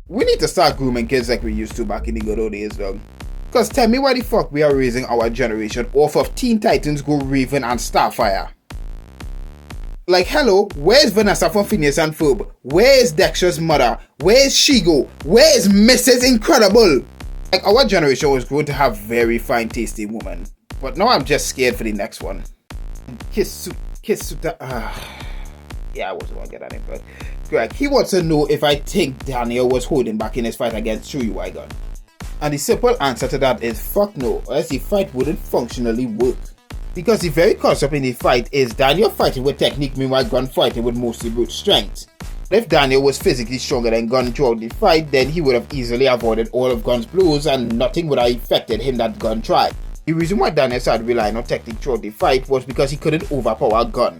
We need to start grooming kids like we used to back in the good old days, dog. Cause tell me why the fuck we are raising our generation off of Teen Titans Go, Raven, and Starfire. Like, hello, where's Vanessa from Phineas and Ferb? Where's Dexter's mother? Where's Shigo? Where's Mrs. Incredible? Like, our generation was going to have very fine tasty women. But now I'm just scared for the next one. Kisuta. Yeah, I wasn't gonna get that name, but Greg, he wants to know if I think Daniel was holding back in his fight against Chuyi. And the simple answer to that is fuck no, or else the fight wouldn't functionally work. Because the very concept in the fight is Daniel fighting with technique, meanwhile Gunn fighting with mostly brute strength. If Daniel was physically stronger than Gunn throughout the fight, then he would have easily avoided all of Gunn's blows and nothing would have affected him that Gunn tried. The reason why Daniel started relying on technique throughout the fight was because he couldn't overpower Gunn.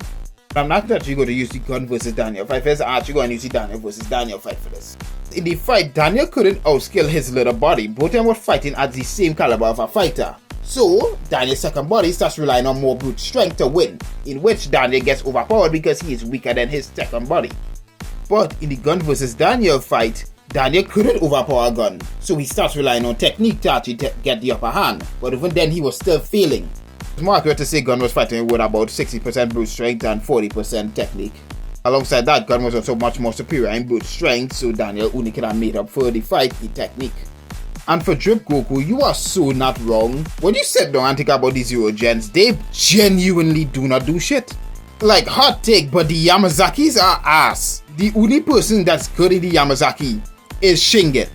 I'm not actually going to use the Gunn versus Daniel fight first, I'm actually going to use the Daniel versus Daniel fight for this. In the fight, Daniel couldn't outskill his little body, both of them were fighting at the same caliber of a fighter. So, Daniel's second body starts relying on more brute strength to win, in which Daniel gets overpowered because he is weaker than his second body. But in the Gunn versus Daniel fight, Daniel couldn't overpower Gunn, so he starts relying on technique to actually get the upper hand, but even then he was still failing. It's more accurate to say Gunn was fighting with about 60% brute strength and 40% technique. Alongside that, Gunn was also much more superior in brute strength, so Daniel only could have made up for the fight in technique. And for Drip Goku, you are so not wrong. When you sit down and think about the Zero Gens, they genuinely do not do shit. Like, hot take, but the Yamazakis are ass. The only person that's good in the Yamazaki is Shingen.